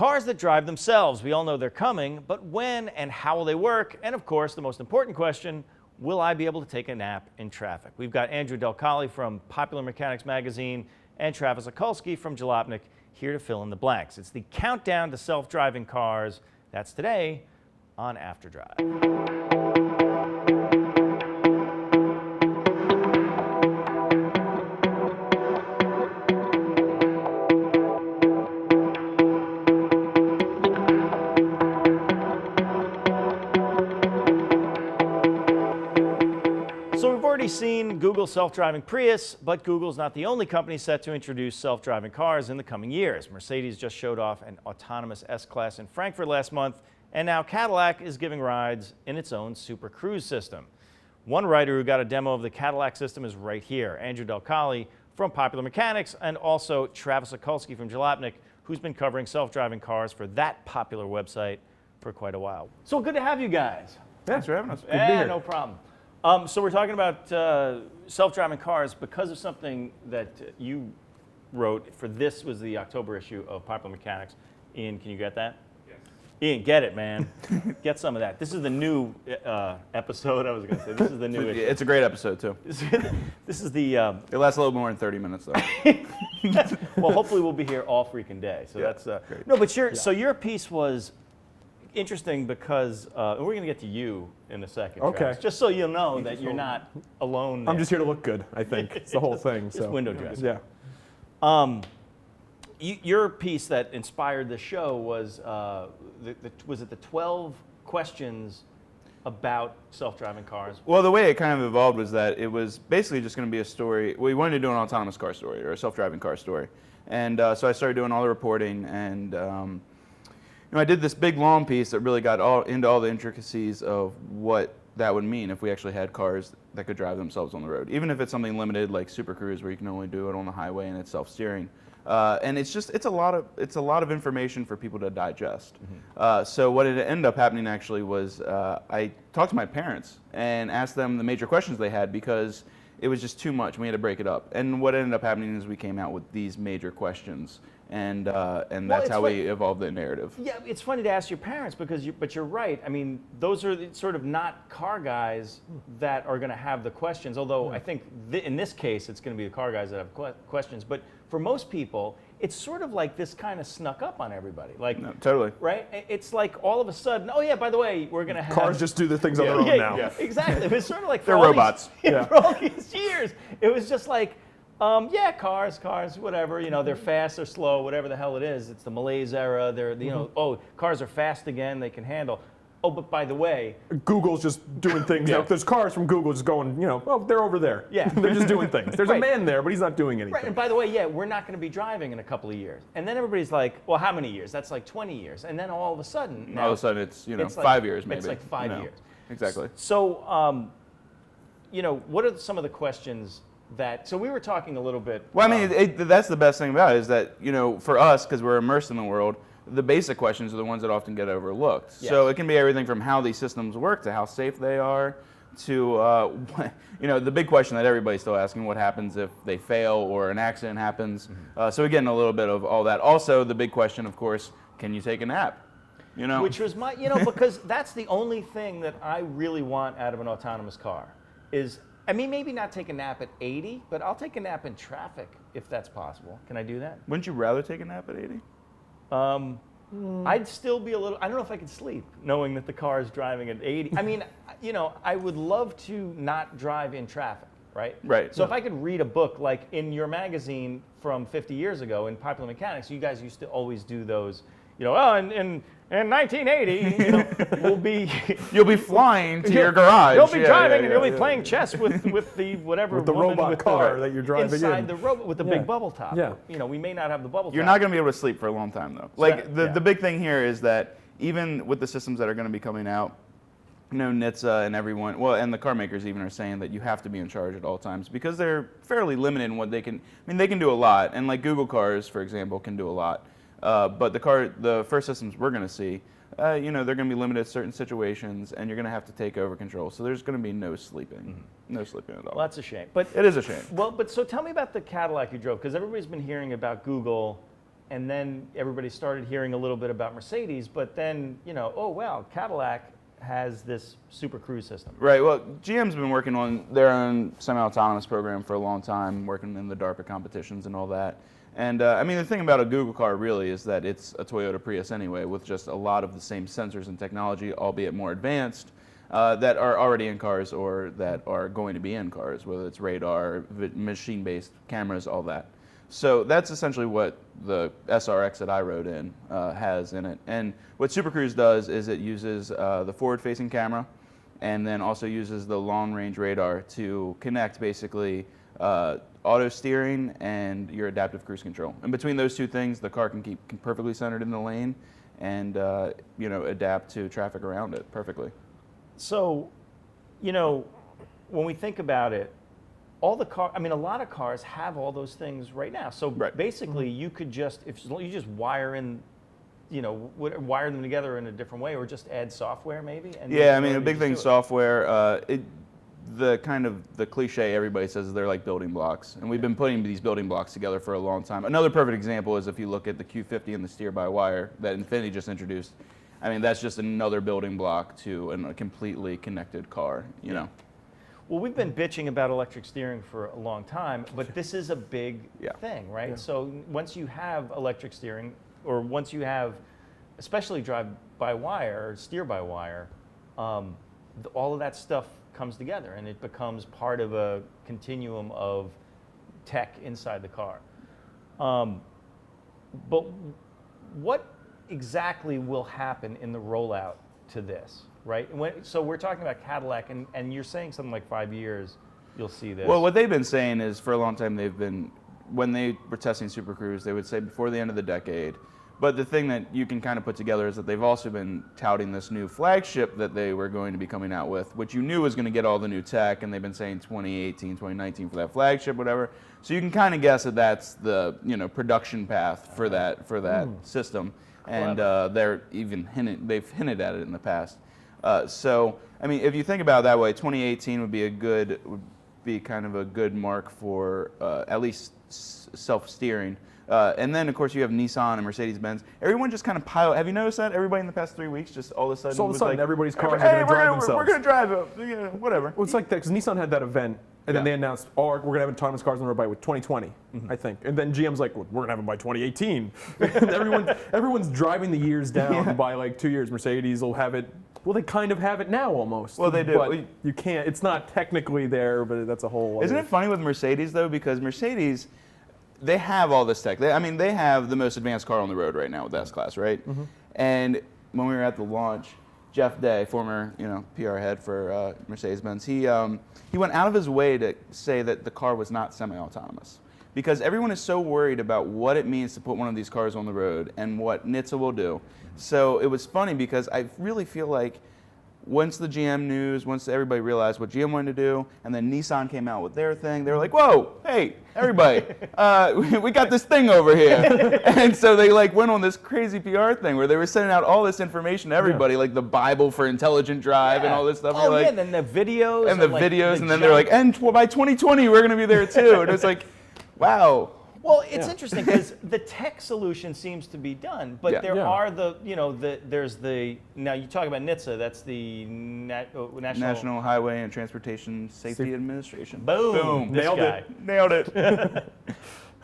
Cars that drive themselves. We all know they're coming, but when and how will they work? And of course, the most important question, will I be able to take a nap in traffic? We've got Andrew Del-Colle from Popular Mechanics Magazine and Travis Okulski from Jalopnik here to fill in the blanks. It's the countdown to self-driving cars. That's today on After Drive. So we've already seen Google's self-driving Prius, but Google's not the only company set to introduce self-driving cars in the coming years. Mercedes just showed off an autonomous S-Class in Frankfurt last month, and now Cadillac is giving rides in its own Super Cruise system. One writer who got a demo of the Cadillac system is right here, Andrew Del-Colle from Popular Mechanics, and also Travis Okulski from Jalopnik, who's been covering self-driving cars for that popular website for quite a while. So good to have you guys. Thanks for having us. Good to be here. No problem. So we're talking about self-driving cars because of something that you wrote for this was the October issue of Popular Mechanics. Ian, can you get that? Yes. Ian, get it, man. Get some of that. This is the new episode. I was going to say this is the new issue. It's a great episode too. This is the. It lasts a little more than 30 minutes though. Well, hopefully we'll be here all freaking day. So that's great. No, but so your piece was interesting because and we're going to get to you in a second. Okay. Travis, just so you'll know that you're not alone. I'm just here to look good, I think. It's the whole thing. Just window dressing. Yeah. Your piece that inspired the show was was it the 12 questions about self-driving cars? Well, the way it kind of evolved was that it was basically just going to be a story. We wanted to do an autonomous car story or a self-driving car story, and so I started doing all the reporting and. I did this big long piece that really got into all the intricacies of what that would mean if we actually had cars that could drive themselves on the road, even if it's something limited like Super Cruise where you can only do it on the highway and it's self-steering. And it's a lot of information for people to digest. Mm-hmm. So what it ended up happening actually was I talked to my parents and asked them the major questions they had because it was just too much. We had to break it up. And what ended up happening is we came out with these major questions. And that's how we evolved the narrative. Yeah, it's funny to ask your parents but you're right. I mean, those are sort of not car guys that are going to have the questions. Although I think in this case it's going to be the car guys that have questions. But for most people, it's sort of like this kind of snuck up on everybody. Like no, totally. Right? It's like all of a sudden, oh yeah, by the way, we're going to have cars just do the things on their own now. Yeah, exactly. It was sort of like they're robots. For all these years, it was just like. Cars, whatever. You know, they're fast or slow, whatever the hell it is. It's the malaise era. They're, cars are fast again. They can handle. Oh, but by the way, Google's just doing things. Now, there's cars from Google just going, they're over there. Yeah, they're just doing things. There's a man there, but he's not doing anything. Right. And by the way, we're not going to be driving in a couple of years. And then everybody's like, well, how many years? That's like 20 years. And then all of a sudden, all of a sudden, it's 5 years maybe. It's like 5 years. Exactly. So, what are some of the questions? So we were talking a little bit. Well, I mean, that's the best thing about it is that, for us, because we're immersed in the world, the basic questions are the ones that often get overlooked. Yes. So it can be everything from how these systems work to how safe they are to, the big question that everybody's still asking, what happens if they fail or an accident happens? Mm-hmm. So we're getting a little bit of all that. Also, the big question, of course, can you take a nap? Which was my, because that's the only thing that I really want out of an autonomous car is, maybe not take a nap at 80, but I'll take a nap in traffic if that's possible. Can I do that? Wouldn't you rather take a nap at 80? I'd still be a little, I don't know if I could sleep knowing that the car is driving at 80. I would love to not drive in traffic, right? Right. So if I could read a book like in your magazine from 50 years ago in Popular Mechanics, you guys used to always do those, in 1980, you'll be flying to your garage. You'll be driving and you'll be playing chess with the whatever with the woman robot with car that you're driving inside the robot with the big bubble top. Yeah. We may not have the bubble top. You're not going to be able to sleep for a long time though. Like the big thing here is that even with the systems that are going to be coming out, NHTSA and everyone, and the car makers even are saying that you have to be in charge at all times because they're fairly limited in what they can. They can do a lot, and like Google cars, for example, can do a lot. But the first systems we're going to see, they're going to be limited to certain situations, and you're going to have to take over control. So there's going to be no sleeping, no sleeping at all. Well, that's a shame. But it is a shame. Well, so tell me about the Cadillac you drove, because everybody's been hearing about Google and then everybody started hearing a little bit about Mercedes, but then, oh, wow, Cadillac has this Super Cruise system. Right. Well, GM's been working on their own semi-autonomous program for a long time, working in the DARPA competitions and all that. And I mean, the thing about a Google car really is that it's a Toyota Prius anyway, with just a lot of the same sensors and technology, albeit more advanced, that are already in cars or that are going to be in cars, whether it's radar, machine-based cameras, all that. So that's essentially what the SRX that I rode in has in it. And what Super Cruise does is it uses the forward-facing camera and then also uses the long-range radar to connect basically auto steering and your adaptive cruise control. And between those two things, the car can keep perfectly centered in the lane and adapt to traffic around it perfectly. So, when we think about it, a lot of cars have all those things right now. So basically, you could if you just wire in, wire them together in a different way, or just add software maybe. And yeah, I mean, a big thing, software. The cliche everybody says is they're like building blocks, and we've been putting these building blocks together for a long time. Another perfect example is if you look at the Q50 and the steer-by-wire that Infiniti just introduced. I mean, that's just another building block to a completely connected car, you know. Well, we've been bitching about electric steering for a long time, but this is a big thing, right? Yeah. So once you have electric steering, or once you have, especially drive-by-wire or steer-by-wire, all of that stuff comes together, and it becomes part of a continuum of tech inside the car. But what exactly will happen in the rollout to this, right? So we're talking about Cadillac, and you're saying something like 5 years, you'll see this. Well, what they've been saying is for a long time when they were testing Super Cruise, they would say before the end of the decade. But the thing that you can kind of put together is that they've also been touting this new flagship that they were going to be coming out with, which you knew was going to get all the new tech, and they've been saying 2018, 2019 for that flagship, whatever. So you can kind of guess that that's the production path for that system. And they've hinted at it in the past. So I mean, if you think about it that way, 2018 would be kind of a good mark for at least self-steering. And then of course you have Nissan and Mercedes-Benz. Everyone just kind of piled. Have you noticed that everybody in the past 3 weeks just all of a sudden? So all of a sudden, everybody's cars hey, are going to drive themselves. We're going to drive it, whatever. Well, it's like that because Nissan had that event. And then they announced, we're going to have autonomous cars on the road by 2020, I think. And then GM's like, well, we're going to have them by 2018. And everyone's driving the years down by like 2 years. Mercedes will have it. Well, they kind of have it now almost. Well, they do. But you can't. It's not technically there, but that's a whole other. Isn't it funny with Mercedes, though? Because Mercedes, they have all this tech. They have the most advanced car on the road right now with S-Class, right? And when we were at the launch, Jeff Day, former PR head for Mercedes-Benz, he went out of his way to say that the car was not semi-autonomous because everyone is so worried about what it means to put one of these cars on the road and what NHTSA will do. So it was funny because I really feel like once the GM news, once everybody realized what GM wanted to do, and then Nissan came out with their thing, they were like, whoa, hey, everybody, we got this thing over here. And so they went on this crazy PR thing where they were sending out all this information to everybody, like the Bible for intelligent drive and all this stuff. Oh, and then the videos. And then they're like, and by 2020, we're going to be there too. And it's like, wow. Well, it's interesting because the tech solution seems to be done, but there are there's now you talk about NHTSA, that's the National Highway and Transportation Safety Administration. Boom. Nailed it.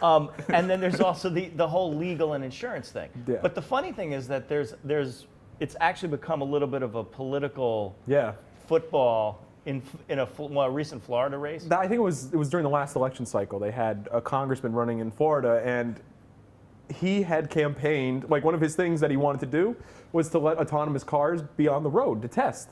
And then there's also the whole legal and insurance thing. Yeah. But the funny thing is that it's actually become a little bit of a political football in a recent Florida race. I think it was during the last election cycle. They had a congressman running in Florida, and he had campaigned, like one of his things that he wanted to do was to let autonomous cars be on the road to test.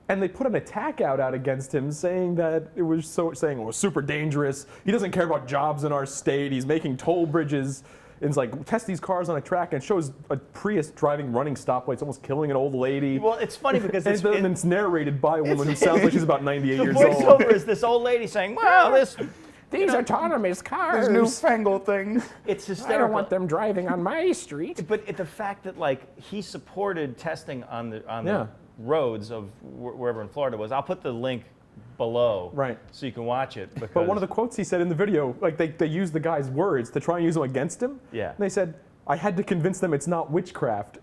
And they put an attack out against him saying that it was super dangerous. He doesn't care about jobs in our state. He's making toll bridges. And it's like, test these cars on a track, and it shows a Prius driving running stoplights, almost killing an old lady. Well, it's funny because it's narrated by a woman who sounds like she's about 98 years old. The voiceover is this old lady saying, well, these autonomous cars. These newfangled things. It's hysterical. I don't want them driving on my street. But the fact that he supported testing on the roads of wherever in Florida was. I'll put the link below, so you can watch it. But one of the quotes he said in the video, they used the guy's words to try and use them against him. Yeah. And they said, I had to convince them it's not witchcraft.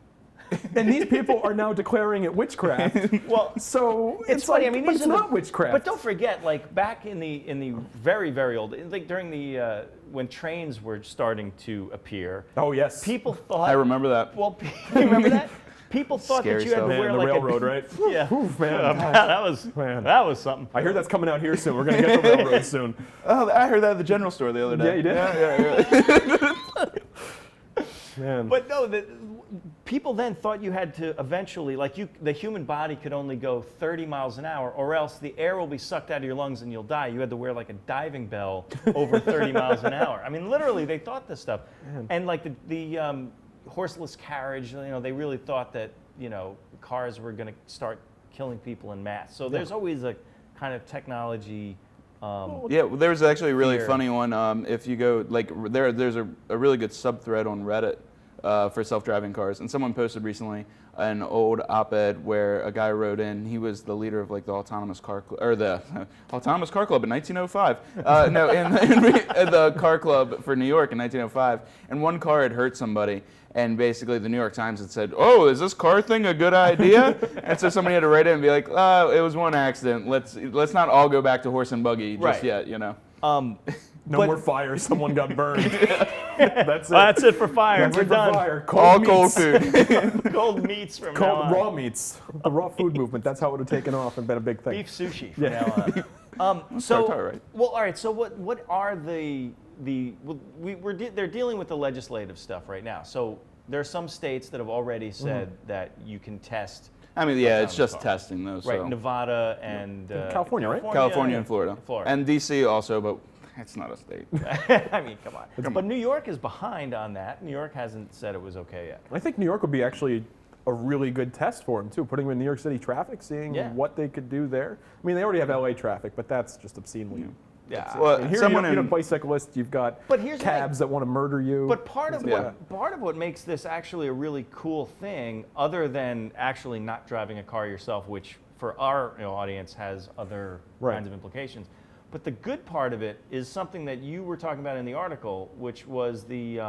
And these people are now declaring it witchcraft. Well, so it's funny. like, I mean, but these it's are not witchcraft. But don't forget, like back in the very very old, like during the when trains were starting to appear. Oh yes. People thought. I remember that. Well, you remember that? People thought Scary that you had stuff. to wear the like railroad, a right? yeah. Oof, man. That was something. I hear that's coming out here soon. We're gonna get the railroad soon. Oh, I heard that at the general store the other day. Yeah, you did? Yeah. Man. But no, people then thought you had to eventually, like the human body could only go 30 miles an hour, or else the air will be sucked out of your lungs and you'll die. You had to wear like a diving bell over 30 miles an hour. I mean, literally, they thought this stuff. Man. And like the horseless carriage, they really thought that cars were going to start killing people en masse. So there's always a kind of technology. Yeah, well, there's actually a really Fear. funny one. If you go, like, there's a really good subthread on Reddit for self-driving cars, and someone posted recently an old op-ed where a guy wrote in. He was the leader of like the autonomous car or the autonomous car club in 1905. No, in the car club for New York in 1905, and one car had hurt somebody. And basically, the New York Times had said, "Oh, is this car thing a good idea?" And so somebody had to write in and be like, "Oh, it was one accident. Let's not all go back to horse and buggy just Right. yet, No more fire. Someone got burned. That's it. That's it for fire. That's We're it for done. fire. All meats. cold food." Cold meats from now Cold on. raw meats. The raw food movement. That's how it would have taken off and been a big thing. Beef sushi from now on. tartare, right? Well, all right. So what are they're dealing with the legislative stuff right now. So there are some states that have already said that you can test. I mean, yeah, it's autonomous just cars. testing those. Right, So. Nevada and California, right? California and Florida. Florida. And DC also, but it's not a state. I mean, come on. But New York is behind on that. New York hasn't said it was okay yet. I think New York would be actually a really good test for them too. Putting them in New York City traffic, seeing what they could do there. I mean, they already have LA traffic, but that's just obscenely. Yeah. Well, And here someone you have in bicyclists, you've got But here's the cabs that want to murder you. But part of Yeah. what makes this actually a really cool thing, other than actually not driving a car yourself, which for our audience has other kinds of implications. But the good part of it is something that you were talking about in the article, which was the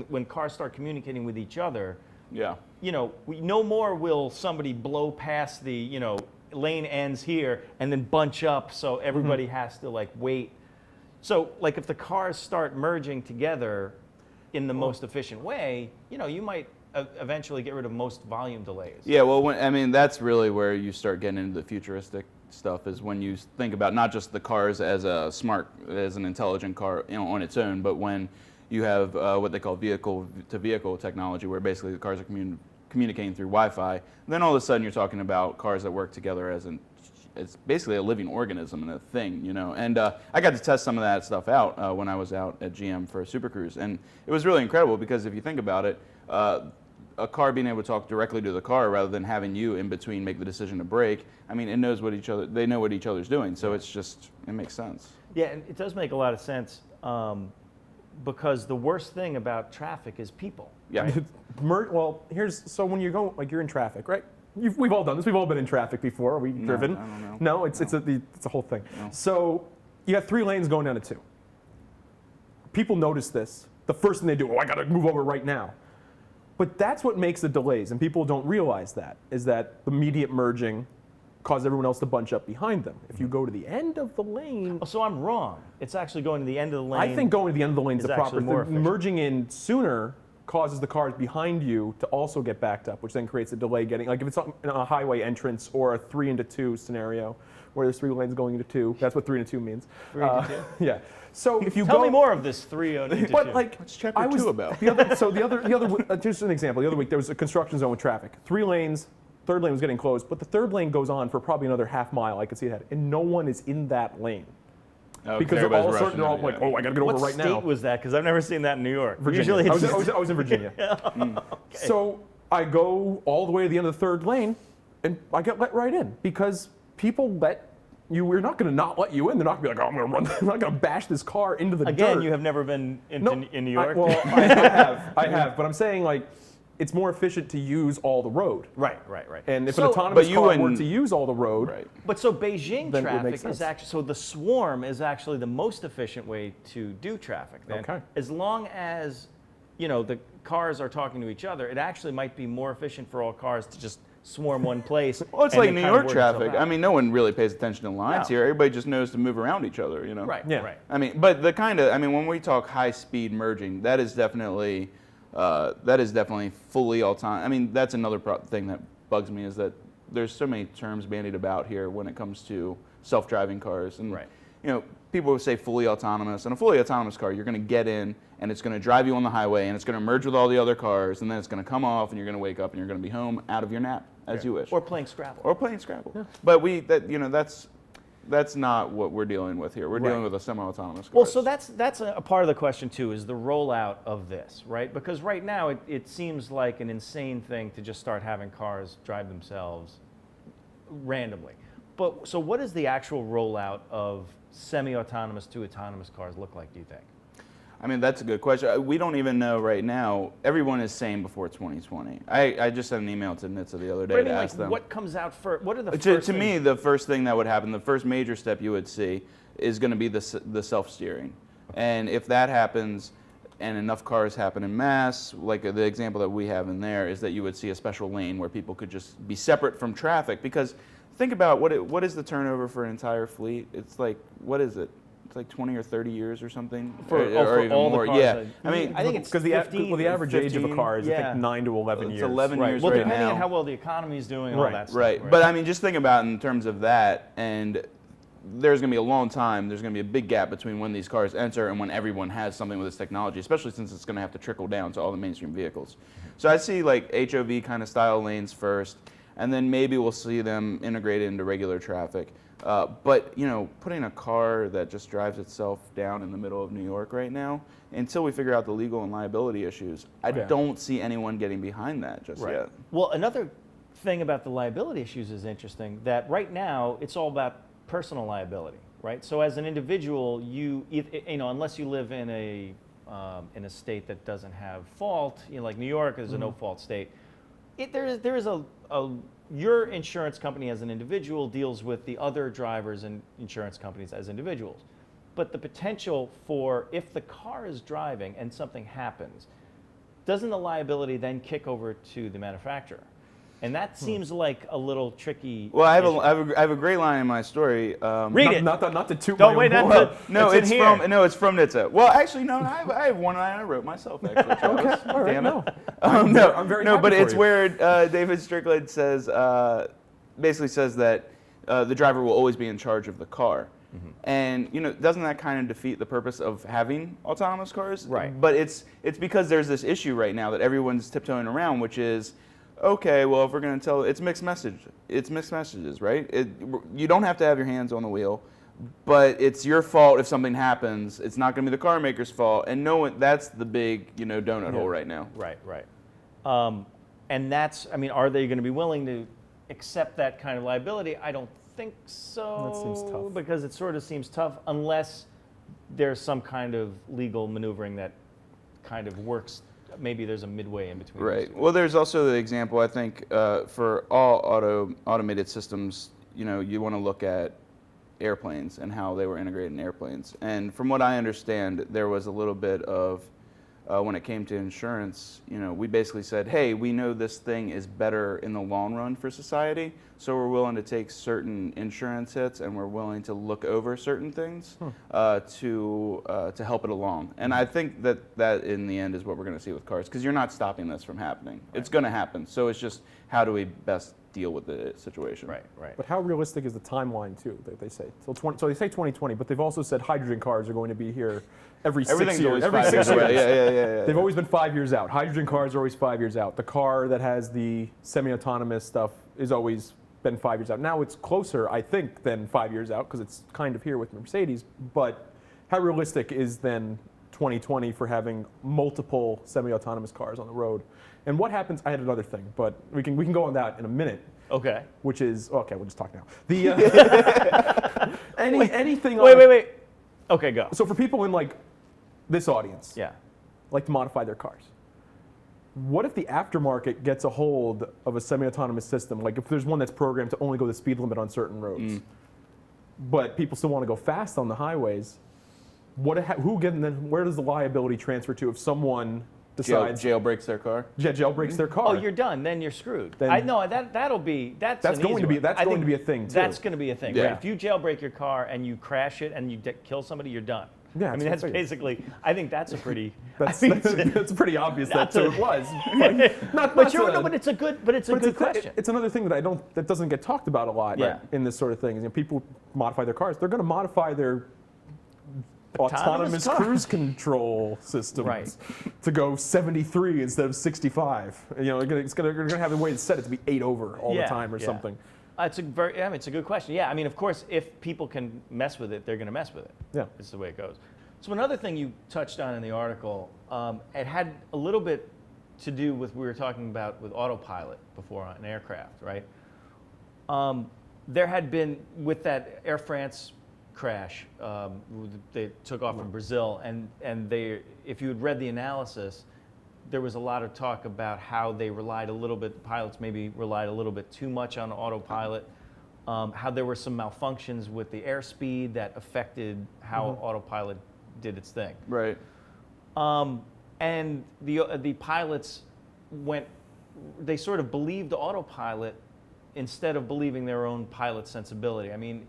when cars start communicating with each other. yeah. No more will somebody blow past the lane ends here and then bunch up, so everybody has to like wait. So like if the cars start merging together in the most efficient way, you might eventually get rid of most volume delays. Yeah, well, that's really where you start getting into the futuristic stuff, is when you think about not just the cars as an intelligent car on its own, but when you have what they call vehicle-to-vehicle technology, where basically the cars are communicating through Wi-Fi. Then all of a sudden you're talking about cars that work together it's basically a living organism and a thing, And I got to test some of that stuff out when I was out at GM for Super Cruise, and it was really incredible because if you think about it, a car being able to talk directly to the car rather than having you in between make the decision to brake. I mean, they know what each other's doing, so it makes sense. Yeah, and it does make a lot of sense because the worst thing about traffic is people. Yeah. Well, so when you go, like you're in traffic, right? We've all done this. We've all been in traffic before. We've driven. I don't know. No, it's a whole thing. No. So you got 3 lanes going down to 2. People notice this. The first thing they do, I got to move over right now. But that's what makes the delays, and people don't realize that, is that the immediate merging causes everyone else to bunch up behind them. If you go to the end of the lane, Oh, so I'm wrong. It's actually going to the end of the lane. I think going to the end of the lane is is the proper actually more thing. efficient. Merging in sooner causes the cars behind you to also get backed up, which then creates a delay getting, like if it's on a highway entrance or a 3 into 2 scenario, where there's 3 lanes going into 2. That's what 3 into 2 means. 3 into 2? Yeah. So if you Tell go, me more of this 3 into 2. But like, What's chapter 2 about? the other, just an example. The other week there was a construction zone with traffic. 3 lanes. 3rd lane was getting closed, but the 3rd lane goes on for probably another half mile. I could see it, and no one is in that lane. Because they're all certain, they're all like, oh, I got to get over What right state now. was that? Because I've never seen that in New York. Virginia. Usually I it's was in Virginia. So I go all the way to the end of the 3rd lane, and I get let right in because people let you. We're not going to not let you in. They're not going to be like, oh, I'm going to run. I'm not going to bash this car into the Again, dirt. you have never been in New York? I have, but I'm saying like it's more efficient to use all the road. Right. And if So- an autonomous But you car were wouldn't- to use all the road, Right. But so Beijing Then it would make traffic sense. is actually, so the swarm is actually the most efficient way to do traffic then. Okay. As long as, the cars are talking to each other, it actually might be more efficient for all cars to just swarm one place. Well, it's and like then New kind of York work itself traffic. out. I mean, no one really pays attention to lines No. here. Everybody just knows to move around each other, Right, Yeah. right. I mean, but when we talk high-speed merging, that is definitely fully autonomous. I mean, that's another thing that bugs me is that there's so many terms bandied about here when it comes to self-driving cars. And, Right. people will say fully autonomous. And a fully autonomous car, you're going to get in, and it's going to drive you on the highway, and it's going to merge with all the other cars, and then it's going to come off, and you're going to wake up, and you're going to be home out of your nap, as you wish. Or playing Scrabble. Or playing Scrabble. Yeah. But that's not what we're dealing with here. We're dealing with a semi-autonomous car. Well, so that's a part of the question too, is the rollout of this, right? Because right now it seems like an insane thing to just start having cars drive themselves randomly. But so what does the actual rollout of semi-autonomous to autonomous cars look like, do you think? I mean, that's a good question. We don't even know right now. Everyone is saying before 2020. I just sent an email to NHTSA the other day But I mean, to ask them. what comes out first? What are the To first me, things? the first thing that would happen, the first major step you would see is going to be the self-steering. And if that happens and enough cars happen in mass, like the example that we have in there is that you would see a special lane where people could just be separate from traffic. Because think about what is the turnover for an entire fleet? It's like, what is it? It's like 20 or 30 years or something, For even all the more. cars Yeah, that- I mean, I think it's because the 15 the average age of a 15, car is I yeah. think 9 to 11 It's years. 11 years Well, right depending now. on how well the economy is doing and all Right, that stuff. Right. But I mean, just think about in terms of that, and there's going to be a long time, there's going to be a big gap between when these cars enter and when everyone has something with this technology, especially since it's going to have to trickle down to all the mainstream vehicles. So I see like HOV kind of style lanes first, and then maybe we'll see them integrated into regular traffic. But putting a car that just drives itself down in the middle of New York right now, until we figure out the legal and liability issues, I don't see anyone getting behind that just yet. Well, another thing about the liability issues is interesting, that right now it's all about personal liability, right? So as an individual, unless you live in a state that doesn't have fault, like New York is a no-fault state, there is your insurance company as an individual deals with the other drivers and insurance companies as individuals. But the potential for, if the car is driving and something happens, doesn't the liability then kick over to the manufacturer? And that seems like a little tricky. Well, I issue. have a great line in my story. Read it. Not to toot Don't my wait, own that's horn. No, it's in here. it's from NHTSA. Well, actually, no, I have one line I wrote myself. Actually, Travis. All right, Damn no. it. I'm very no, happy but for it's you. where David Strickland says, basically says that the driver will always be in charge of the car. And doesn't that kind of defeat the purpose of having autonomous cars? Right. But it's because there's this issue right now that everyone's tiptoeing around, which is, okay, well, if we're going to tell, it's mixed messages, right? You don't have to have your hands on the wheel, but it's your fault if something happens. It's not going to be the car maker's fault, and that's the big donut hole right now. Right. And that's, are they going to be willing to accept that kind of liability? I don't think so. That seems tough. Because it sort of seems tough unless there's some kind of legal maneuvering that kind of works. Maybe there's a midway in between. Right. Well, there's also the example, I think, for all automated systems, you want to look at airplanes and how they were integrated in airplanes. And from what I understand, there was a little bit of, when it came to insurance, we basically said, hey, we know this thing is better in the long run for society, so we're willing to take certain insurance hits and we're willing to look over certain things to help it along. And I think that in the end is what we're going to see with cars, because you're not stopping this from happening. Right. It's going to happen. So it's just how do we best deal with the situation. Right. But how realistic is the timeline, too, that they say? So they say 2020, but they've also said hydrogen cars are going to be here every 6 years. Always Every 5 6 years away. years. Yeah. They've always been 5 years out. Hydrogen cars are always 5 years out. The car that has the semi-autonomous stuff is always been 5 years out. Now it's closer, I think, than 5 years out because it's kind of here with Mercedes. But how realistic is then 2020 for having multiple semi-autonomous cars on the road? And what happens? I had another thing, but we can go on that in a minute. Okay. Which is okay. We'll just talk now. The anything. Wait. Okay, go. So for people in like this audience, Yeah. like to modify their cars. What if the aftermarket gets a hold of a semi-autonomous system? Like if there's one that's programmed to only go the speed limit on certain roads, but people still want to go fast on the highways. Where does the liability transfer to if someone decides jailbreaks their car. jailbreaks their car. Oh, you're done. Then you're screwed. Then- I know that's That's an going easy to be- one. that's I going think to be a thing, too. That's going to be a thing. Yeah. Right? If you jailbreak your car and you crash it and you kill somebody, you're done. Yeah, I mean that's that's what I basically. I think that's a pretty. That's, I mean, that's pretty obvious not that to- it was. but it's a good. But it's a good question. It's another thing that doesn't get talked about a lot Yeah. in this sort of thing. You know, people modify their cars. They're going to modify their autonomous cars. cruise control systems Right. to go 73 instead of 65. You know, they're going to have a way to set it to be 8 over all the time or something. It's a very. I mean, it's a good question. Yeah. I mean, of course, if people can mess with it, they're going to mess with it. Yeah. It's the way it goes. So another thing you touched on in the article, it had a little bit to do with we were talking about with autopilot before on an aircraft, right? There had been with that Air France crash, they took off from Brazil, and they, if you had read the analysis, there was a lot of talk about how they relied a little bit, the pilots maybe relied a little bit too much on autopilot, how there were some malfunctions with the airspeed that affected how autopilot did its thing. Right. And the pilots they sort of believed autopilot instead of believing their own pilot sensibility. I mean,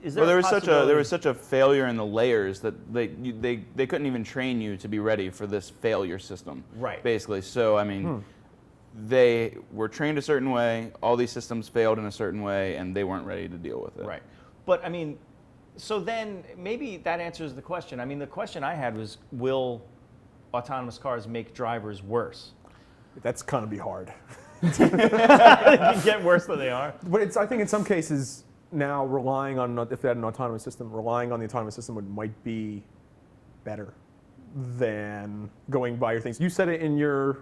is there Well, a possibility? there was such a failure in the layers that they couldn't even train you to be ready for this failure system. Right. Basically, so I mean, they were trained a certain way. All these systems failed in a certain way, and they weren't ready to deal with it. Right. But I mean, so then maybe that answers the question. I mean, the question I had was, will autonomous cars make drivers worse? That's going to be hard. Get worse than they are. But I think in some cases now relying on, if they had an autonomous system, relying on the autonomous system might be better than going by your things. You said it in your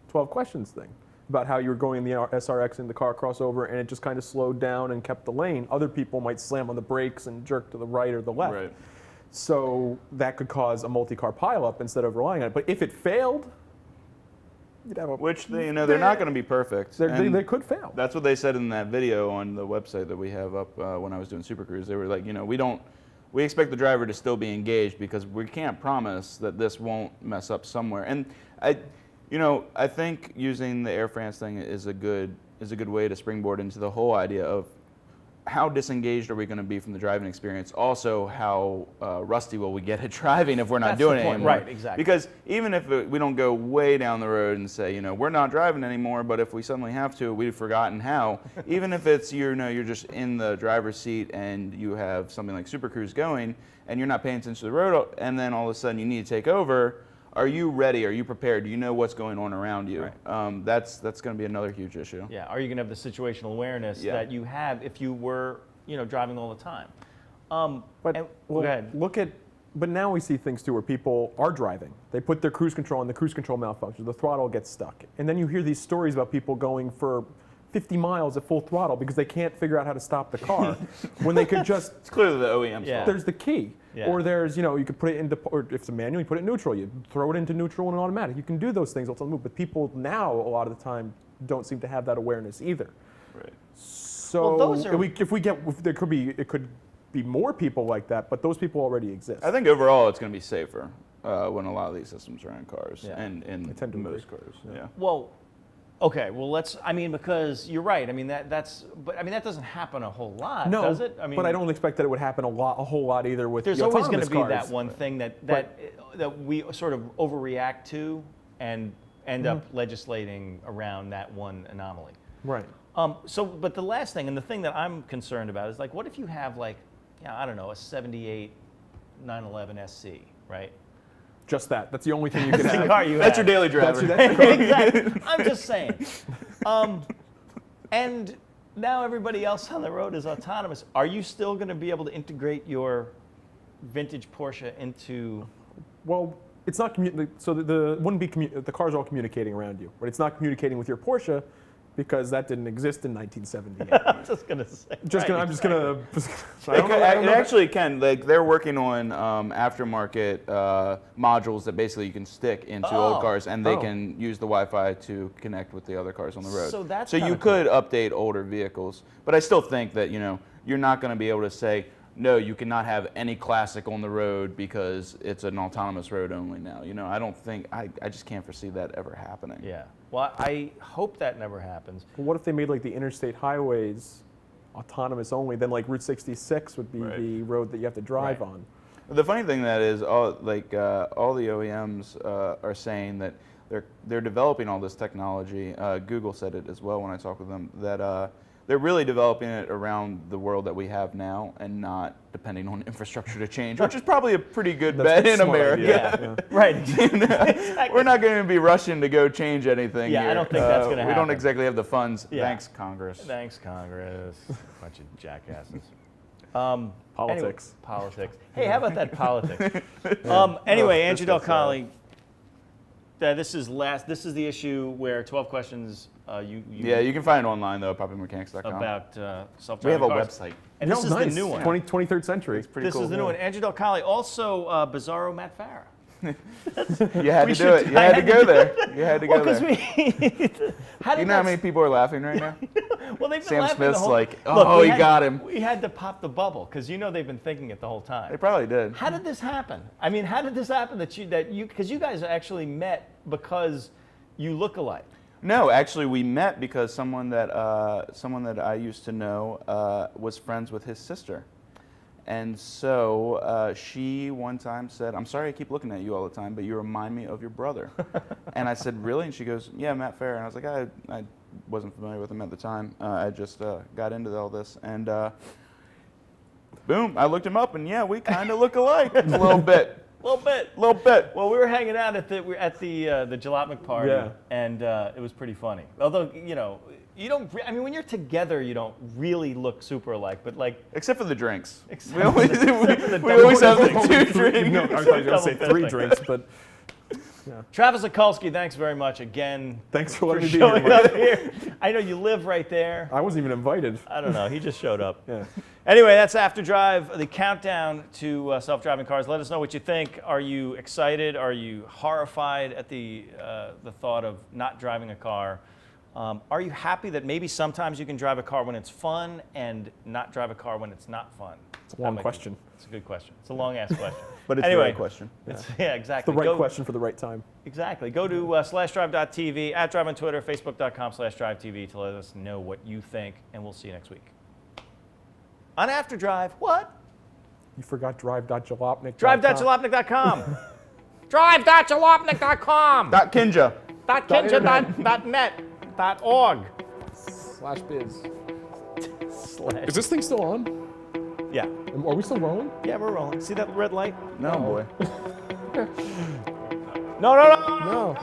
12 questions thing about how you were going in the SRX in the car crossover and it just kind of slowed down and kept the lane. Other people might slam on the brakes and jerk to the right or the left. Right. So that could cause a multi-car pileup instead of relying on it. But if it failed, you'd have a... Which they're not going to be perfect. They could fail. That's what they said in that video on the website that we have up when I was doing Super Cruise. They were like, we expect the driver to still be engaged because we can't promise that this won't mess up somewhere. And I think using the Air France thing is a good way to springboard into the whole idea of how disengaged are we going to be from the driving experience? Also, how rusty will we get at driving if we're not That's doing the it point. anymore? Right, exactly. Because even if we don't go way down the road and say, we're not driving anymore, but if we suddenly have to, we've forgotten how. Even if it's you're just in the driver's seat and you have something like Super Cruise going, and you're not paying attention to the road, and then all of a sudden you need to take over. Are you ready? Are you prepared? Do you know what's going on around you? Right. That's going to be another huge issue. Yeah. Are you going to have the situational awareness that you have if you were, driving all the time? Go ahead. But now we see things too where people are driving. They put their cruise control on, the cruise control malfunctions, the throttle gets stuck. And then you hear these stories about people going for 50 miles at full throttle because they can't figure out how to stop the car when they could just... It's clearly the OEM's fault. There's the key. Yeah. Or there's, you could put it into, or if it's a manual, you put it in neutral. You throw it into neutral and automatic. You can do those things all the time. But people now, a lot of the time, don't seem to have that awareness either. Right. So Well, those are- it could be more people like that, but those people already exist. I think overall it's going to be safer when a lot of these systems are in cars and I in tend to most agree. cars. Yeah. Yeah. Well, okay. Well, because you're right. I mean, that doesn't happen a whole lot, No, does it? I mean, but I don't expect that it would happen a whole lot either with there's the always going to autonomous be cars. that one thing that we sort of overreact to and end up legislating around that one anomaly. Right. But the last thing, and the thing that I'm concerned about is what if you have I don't know, a 78 911 SC, right? Just that. That's the only thing you can That's the have. car you That's have. your daily driver. Exactly. I'm just saying. And now everybody else on the road is autonomous. Are you still going to be able to integrate your vintage Porsche into? Well, it's not so the car's all communicating around you, but it's not communicating with your Porsche because that didn't exist in 1978. I'm just going to say. I'm just gonna. It actually can. They're working on aftermarket modules that basically you can stick into old cars, and they can use the Wi-Fi to connect with the other cars on the road. So you could update older vehicles, but I still think that you're not going to be able to say, no, you cannot have any classic on the road because it's an autonomous road only now. You know, I don't think, I just can't foresee that ever happening. Yeah. Well, I hope that never happens. But what if they made like the interstate highways autonomous only? Then like Route 66 would be the road that you have to drive on. The funny thing that is, all the OEMs are saying that they're developing all this technology. Google said it as well when I talked with them, that they're really developing it around the world that we have now and not depending on infrastructure to change, which is probably a pretty good bet in America. Yeah. Right. Exactly. We're not going to be rushing to go change anything here. I don't think that's going to happen. We don't exactly have the funds. Yeah. Thanks, Congress. Thanks, Congress. Bunch of jackasses. Politics. Anyway, politics. Hey, how about that politics? Anyway, Andrew Del-Colle, this is the issue where 12 questions you can find it online though, puppymechanics.com. about self-driving We have a cars. website. And this is the new one. 23rd century. It's pretty This cool. is the new one. Andrew Del-Colle, also Bizarro Matt Farah. You had to do it. You had to go there. You had to go there. You know how many people are laughing right now? Well, they've been Sam laughing Smith's the whole, like, Look, oh, he got him. We had to pop the bubble because they've been thinking it the whole time. They probably did. How did this happen? I mean, how did this happen because you guys actually met because you look alike? No, actually, we met because someone that I used to know was friends with his sister, and so she one time said, "I'm sorry, I keep looking at you all the time, but you remind me of your brother." And I said, "Really?" And she goes, "Yeah, Matt Farah." And I was like, "I wasn't familiar with him at the time. I just got into all this, and boom, I looked him up, and yeah, we kind of look alike a little bit." Little bit. Well, we were hanging out at the Jalopnik party, and it was pretty funny. Although, you don't. I mean, when you're together, you don't really look super alike. But like, except for the drinks. Except We always for the we always have double like 2 drinks. No, I thought you were going to say Double 3 fisting. drinks, but Travis Okulski, thanks very much again. thanks for letting me be showing here. up here. I know you live right there. I wasn't even invited. I don't know. He just showed up. Yeah. Anyway, that's After Drive, the countdown to self-driving cars. Let us know what you think. Are you excited? Are you horrified at the thought of not driving a car? Are you happy that maybe sometimes you can drive a car when it's fun and not drive a car when it's not fun? It's a long question. It's a good question. It's a long-ass question. But it's Anyway, the right question. Yeah, exactly. The right question for the right time. Exactly. Go to /drive.tv, @drive on Twitter, facebook.com/drivetv to let us know what you think, and we'll see you next week. On After Drive, what? You forgot drive.jalopnik.com. Drive.jalopnik.com. Drive.jalopnik.com. .kinja. .kinja.net. .org. /biz. Slash. Is this thing still on? Yeah. Are we still rolling? Yeah, we're rolling. See that red light? No, boy. No. No.